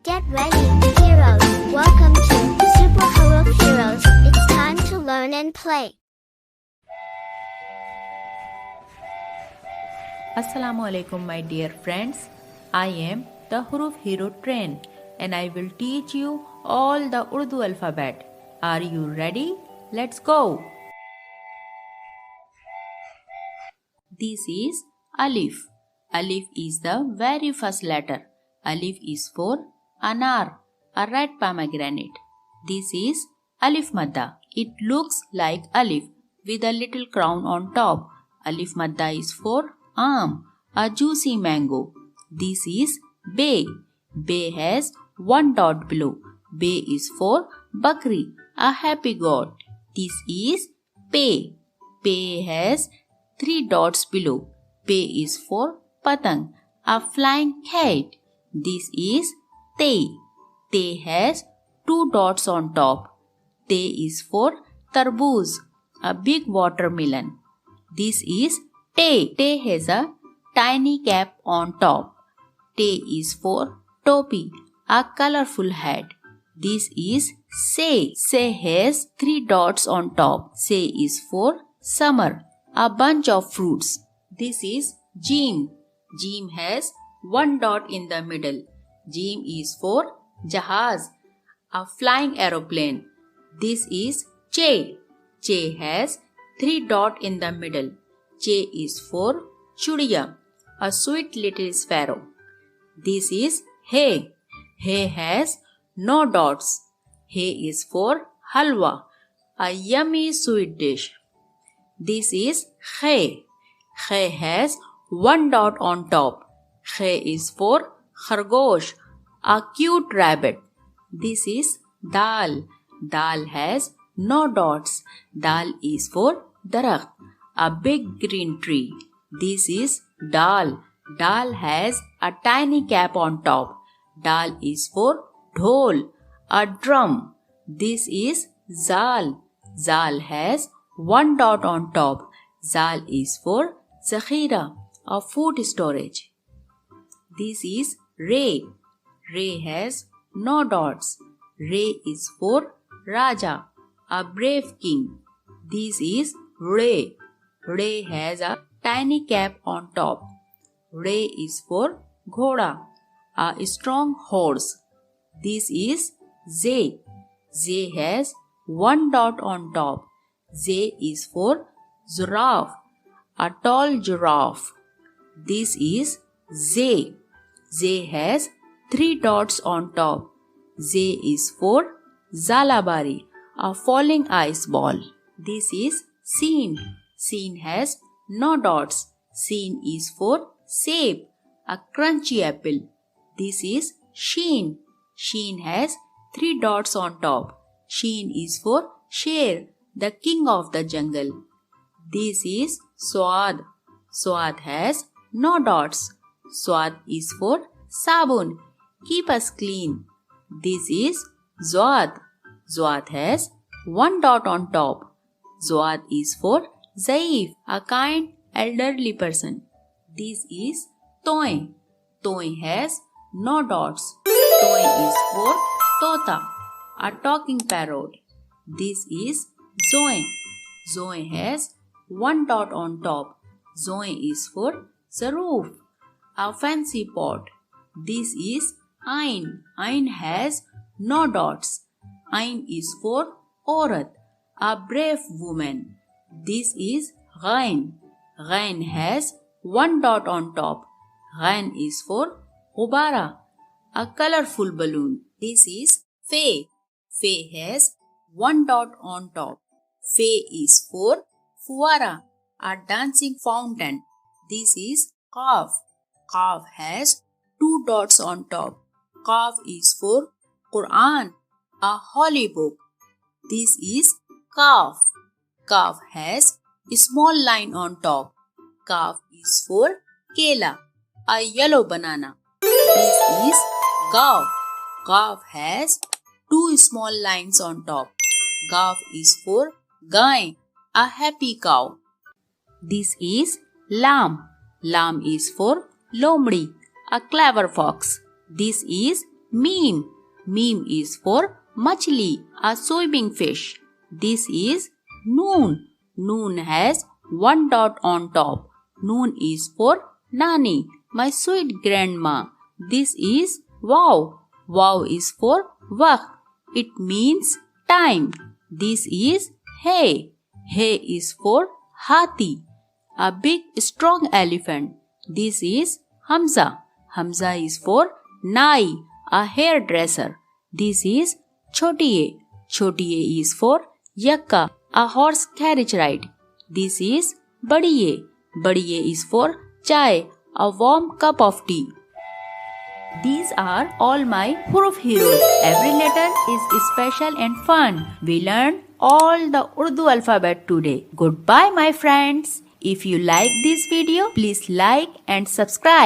Get ready, heroes. Welcome to Super Haroof Heroes. It's time to learn and play. As-salamu Alaikum, my dear friends. I am the Haroof Hero Train and I will teach you all the Urdu alphabet. Are you ready? Let's go. This is Alif. Alif is the very first letter. Alif is for anar, a red pomegranate. This is Alif Madda. It looks like Alif with a little crown on top. Alif Madda is for a juicy mango. This is Bay. Bay has one dot below. Bay is for Bakri, a happy goat. This is Pay. Pay has three dots below. Pay is for Patang, a flying kite. This is Tay. Tay has two dots on top. Tay is for Tarboos, a big watermelon. This is Tay. Tay has a tiny cap on top. Tay is for Topi, a colorful hat. This is Say. Say has three dots on top. Say is for summer, a bunch of fruits. This is Jeem. Jeem has one dot in the middle. Jeem is for Jahaz, a flying aeroplane. This is Che. Che has three dots in the middle. Che is for Chudiya, a sweet little sparrow. This is Hay. Hay has no dots. Hay is for Halwa, a yummy sweet dish. This is Khay. Khay has one dot on top. Khay is for Khargosh, a cute rabbit. This is Daal. Daal has no dots. Daal is for Darakht, a big green tree. This is Daal. Daal has a tiny cap on top. Daal is for Dhol, a drum. This is Zaal. Zaal has one dot on top. Zaal is for Zakhira, a food storage. This is Ray. Ray has no dots. Ray is for Raja, a brave king. This is Ray. Ray has a tiny cap on top. Ray is for Ghoda, a strong horse. This is Zhay. Zhay has one dot on top. Zhay is for Giraffe, a tall giraffe. This is Zhay. Zhay has three dots on top. Zhay is for Zalabari, a falling ice ball. This is Sheen. Sheen has no dots. Sheen is for Save, a crunchy apple. This is Sheen. Sheen has three dots on top. Sheen is for Sher, the king of the jungle. This is Saad. Saad has no dots. Saad is for Sabun, keep us clean. This is Zaad. Zaad has one dot on top. Zaad is for Zaif, a kind elderly person. This is Toay. Toay has no dots. Toay is for Tota, a talking parrot. This is Zoay. Zoay has one dot on top. Zoay is for Zaroof, a fancy pot. This is Ain. Ain has no dots. Ain is for Aurat, a brave woman. This is Ghain. Ghain has one dot on top. Ghain is for Gubara, a colorful balloon. This is Fay. Fay has one dot on top. Fay is for Fuara, a dancing fountain. This is Qaaf. Qaaf has two dots on top. Qaaf is for Quran, a holy book. This is Kaaf. Kaaf has a small line on top. Kaaf is for Kela, a yellow banana. This is Gaaf. Gaaf has two small lines on top. Gaaf is for Ghain, a happy cow. This is Laam. Laam is for Lomdi, a clever fox. This is Meem. Meem is for machli, a swimming fish. This is Noon. Noon has one dot on top. Noon is for Nani, my sweet grandma. This is Wow. Wow is for Waqt. It means time. This is Hay. Hay is for Hathi, a big strong elephant. This is Hamzah. Hamzah is for Nai, a hairdresser. This is Choti. Choti is for Yakka, a horse carriage ride. This is Bari. Bari is for Chai, a warm cup of tea. These are all my Haroof heroes. Every letter is special and fun. We learned all the Urdu alphabet today. Goodbye, my friends. If you like this video, please like and subscribe.